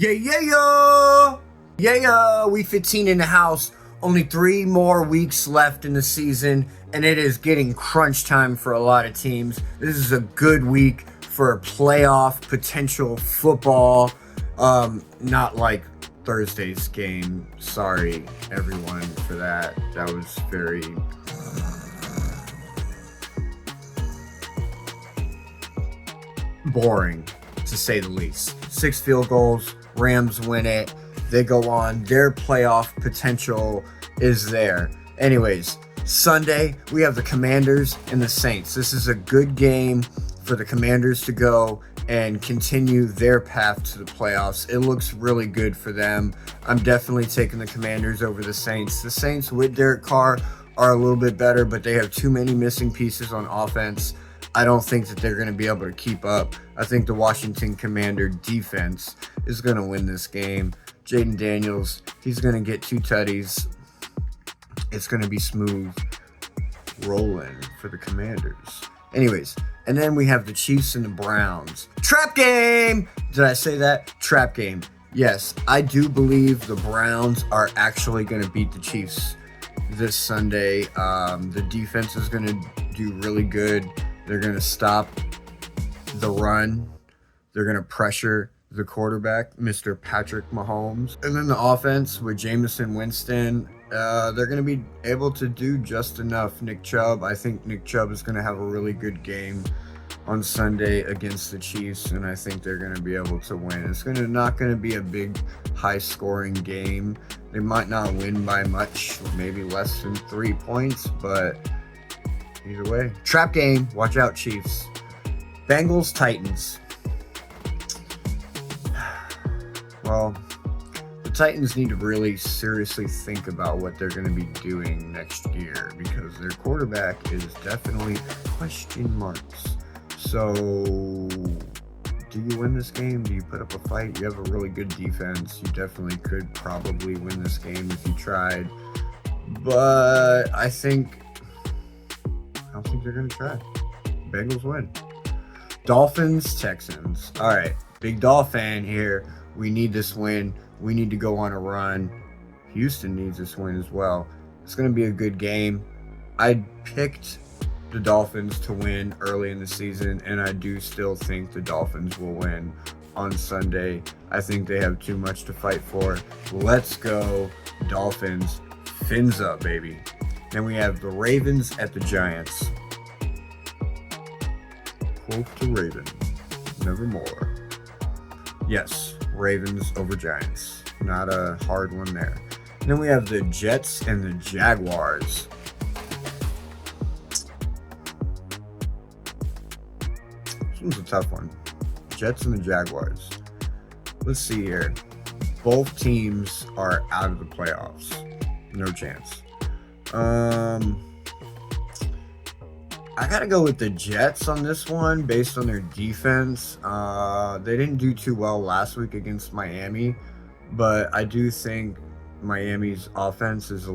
Yeah, week 15 in the house. Only 3 more weeks left in the season, and it is getting crunch time for a lot of teams. This is a good week for playoff potential football. Not like Thursday's game. Sorry, everyone, for that. That was very boring, to say the least. 6 field goals, Rams win it. They go on. Their playoff potential is there. Anyways, Sunday, we have the Commanders and the Saints. This is a good game for the Commanders to go and continue their path to the playoffs. It looks really good for them. I'm definitely taking the Commanders over the Saints. The Saints with Derek Carr are a little bit better, but they have too many missing pieces on offense. I don't think that they're going to be able to keep up. I think the Washington Commander defense is going to win this game. Jaden Daniels, he's going to get 2 tutties. It's going to be smooth rolling for the Commanders. Anyways, and then we have the Chiefs and the Browns. Trap game! Did I say that? Trap game. Yes, I do believe the Browns are actually going to beat the Chiefs this Sunday. The defense is going to do really good. They're going to stop the run. They're going to pressure the quarterback, Mr. Patrick Mahomes. And then the offense with Jameson Winston, they're going to be able to do just enough. Nick Chubb, I think Nick Chubb is going to have a really good game on Sunday against the Chiefs, and I think they're going to be able to win. It's not going to be a big, high-scoring game. They might not win by much, maybe less than 3 points, but either way. Trap game. Watch out, Chiefs. Bengals, Titans. Well, the Titans need to really seriously think about what they're going to be doing next year because their quarterback is definitely question marks. So, do you win this game? Do you put up a fight? You have a really good defense. You definitely could probably win this game if you tried. But I don't think they're going to try. Bengals win. Dolphins, Texans. All right, big Dolphin fan here. We need this win. We need to go on a run. Houston needs this win as well. It's going to be a good game. I picked the Dolphins to win early in the season, and I do still think the Dolphins will win on Sunday. I think they have too much to fight for. Let's go, Dolphins. Fins up, baby. Then we have the Ravens at the Giants. Quote to Raven, nevermore. Yes, Ravens over Giants. Not a hard one there. And then we have the Jets and the Jaguars. This one's a tough one. Jets and the Jaguars. Let's see here. Both teams are out of the playoffs. No chance. I gotta go with the Jets on this one based on their defense. They didn't do too well last week against Miami, but I do think Miami's offense is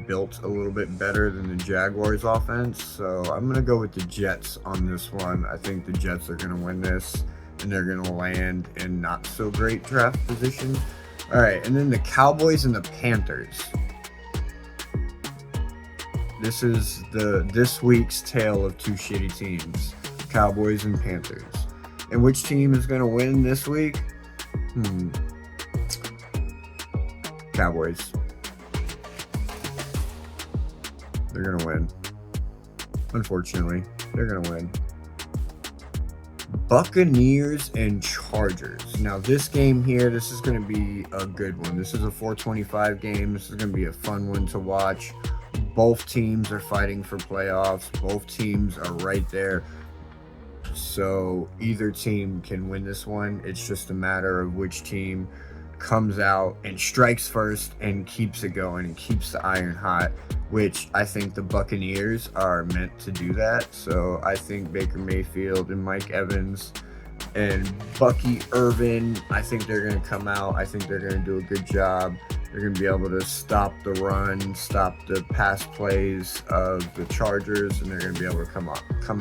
built a little bit better than the Jaguars' offense. So I'm gonna go with the Jets on this one. I think the Jets are gonna win this, and they're gonna land in not so great draft position. All right, and then the Cowboys and the Panthers. This is this week's tale of 2 shitty teams, Cowboys and Panthers. And which team is going to win this week? Cowboys. They're going to win. Unfortunately, they're going to win. Buccaneers and Chargers. Now this game here, this is going to be a good one. This is a 425 game. This is going to be a fun one to watch. Both teams are fighting for playoffs. Both teams are right there. So either team can win this one. It's just a matter of which team comes out and strikes first and keeps it going and keeps the iron hot, which I think the Buccaneers are meant to do that. So I think Baker Mayfield and Mike Evans and Bucky Irvin, I think they're going to come out. I think they're going to do a good job. They're going to be able to stop the run, stop the pass plays of the Chargers, and they're going to be able to come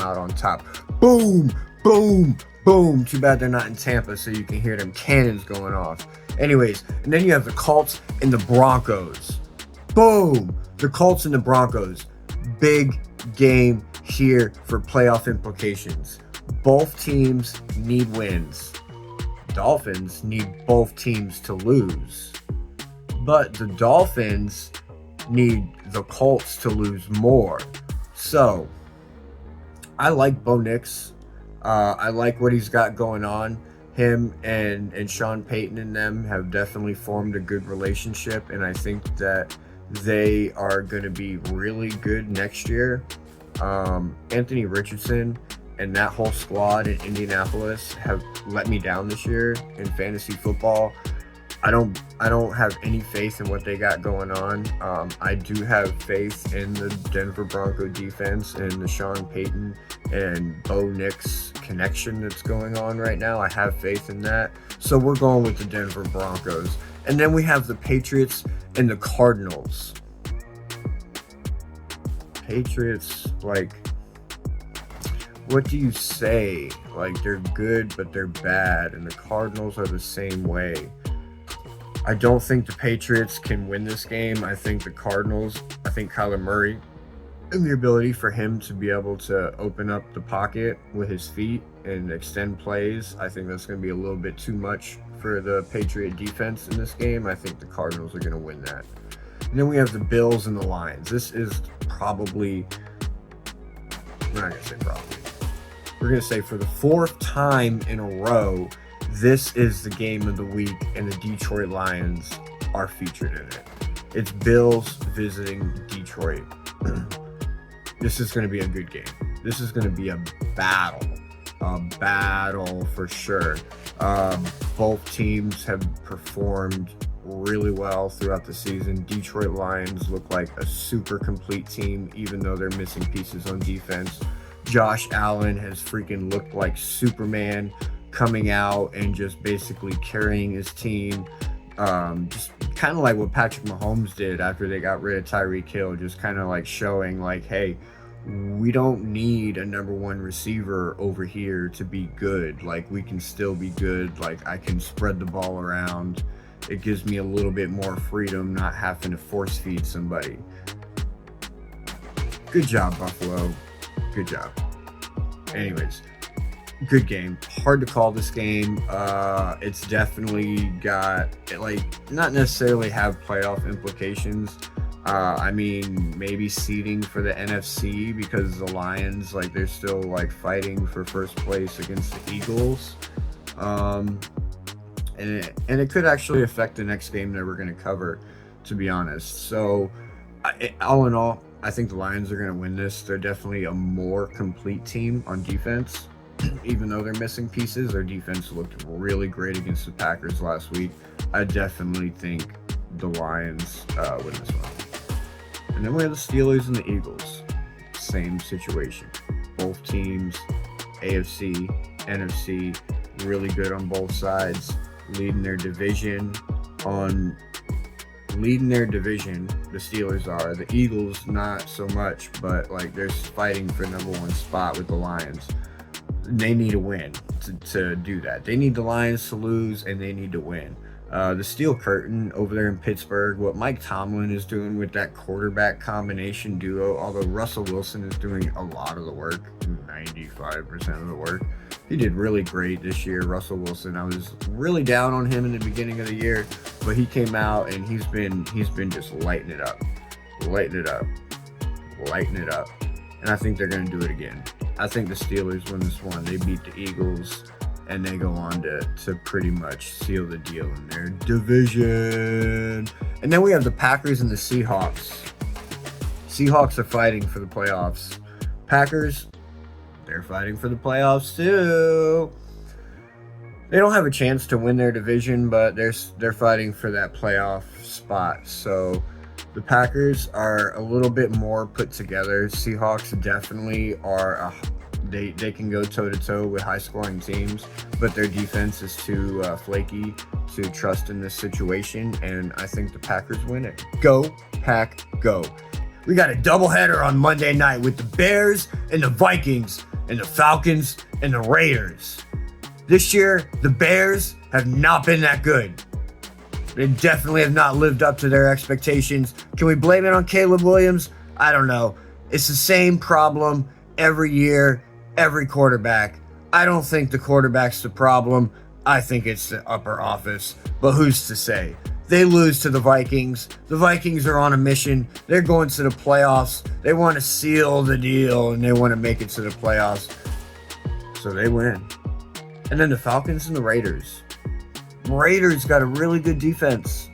out on top. Boom, boom, Boom. Too bad they're not in Tampa so you can hear them cannons going off. Anyways, and then you have the Colts and the Broncos. Boom. The Colts and the Broncos. Big game here for playoff implications. Both teams need wins. Dolphins need both teams to lose. But the Dolphins need the Colts to lose more. So, I like Bo Nix. I like what he's got going on. Him and Sean Payton and them have definitely formed a good relationship, and I think that they are going to be really good next year. Anthony Richardson and that whole squad in Indianapolis have let me down this year in fantasy football. I don't have any faith in what they got going on. I do have faith in the Denver Bronco defense and the Sean Payton and Bo Nix connection that's going on right now. I have faith in that. So we're going with the Denver Broncos. And then we have the Patriots and the Cardinals. Patriots, like, what do you say? Like, they're good, but they're bad. And the Cardinals are the same way. I don't think the Patriots can win this game. I think the Cardinals, I think Kyler Murray and the ability for him to be able to open up the pocket with his feet and extend plays, I think that's going to be a little bit too much for the Patriot defense in this game. I think the Cardinals are going to win that. And then we have the Bills and the Lions. This is probably, we're not going to say probably, we're going to say for the fourth time in a row, this is the game of the week, and the Detroit Lions are featured in it. It's Bills visiting Detroit. This is going to be a good game. This is going to be a battle for sure. Both teams have performed really well throughout the season. Detroit Lions look like a super complete team, even though they're missing pieces on defense. Josh Allen has freaking looked like Superman, coming out and just basically carrying his team, just kind of like what Patrick Mahomes did after they got rid of Tyreek Hill, just kind of like showing like, hey, we don't need a number one receiver over here to be good. Like, we can still be good. Like, I can spread the ball around. It gives me a little bit more freedom, not having to force feed somebody. Good job, Buffalo. Good job. Anyways, good game. Hard to call this game. It's definitely got, like, not necessarily have playoff implications. I mean, maybe seeding for the NFC, because the Lions, like, they're still like fighting for first place against the Eagles. And it could actually affect the next game that we're going to cover, to be honest. So all in all, I think the Lions are going to win this. They're definitely a more complete team on defense. Even though they're missing pieces, their defense looked really great against the Packers last week. I definitely think the Lions win this one. And then we have the Steelers and the Eagles. Same situation. Both teams, AFC, NFC, really good on both sides, leading their division. The Steelers are. The Eagles, not so much, but like they're fighting for number one spot with the Lions. They need a win to do that. They need the Lions to lose, and they need to win. The Steel Curtain over there in Pittsburgh, what Mike Tomlin is doing with that quarterback combination duo, although Russell Wilson is doing a lot of the work, 95% of the work. He did really great this year, Russell Wilson. I was really down on him in the beginning of the year, but he came out and he's been just lighting it up. And I think they're going to do it again. I think the Steelers win this one. They beat the Eagles, and they go on to pretty much seal the deal in their division. And then we have the Packers and the Seahawks. Seahawks are fighting for the playoffs. Packers, they're fighting for the playoffs too. They don't have a chance to win their division, but they're fighting for that playoff spot. So the Packers are a little bit more put together. Seahawks definitely are they can go toe-to-toe with high-scoring teams, but their defense is too flaky to trust in this situation, and I think the Packers win it. Go, Pack, go. We got a doubleheader on Monday night with the Bears and the Vikings and the Falcons and the Raiders. This year, the Bears have not been that good. They definitely have not lived up to their expectations. Can we blame it on Caleb Williams? I don't know. It's the same problem every year, every quarterback. I don't think the quarterback's the problem. I think it's the upper office. But who's to say? They lose to the Vikings. The Vikings are on a mission. They're going to the playoffs. They want to seal the deal, and they want to make it to the playoffs. So they win. And then the Falcons and the Raiders. Raiders got a really good defense.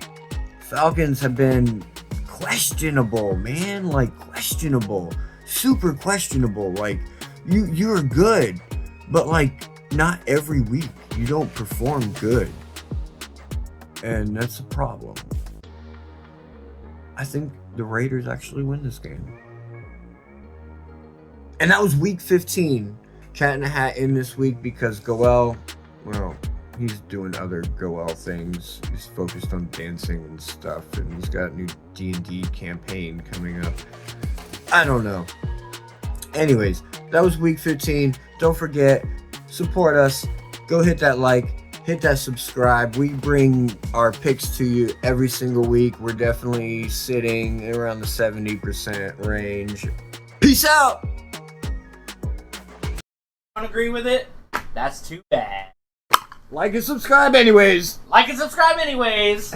Falcons have been questionable, man. Like, questionable. Super questionable. Like, you're good, but like, not every week. You don't perform good. And that's a problem. I think the Raiders actually win this game. And that was week 15. Cat in a Hat in this week because Goel, well, he's doing other Goel things. He's focused on dancing and stuff, and he's got a new D&D campaign coming up. I don't know. Anyways, that was week 15. Don't forget, support us. Go hit that like, hit that subscribe. We bring our picks to you every single week. We're definitely sitting around the 70% range. Peace out! Don't agree with it? That's too bad. Like and subscribe anyways. Like and subscribe anyways.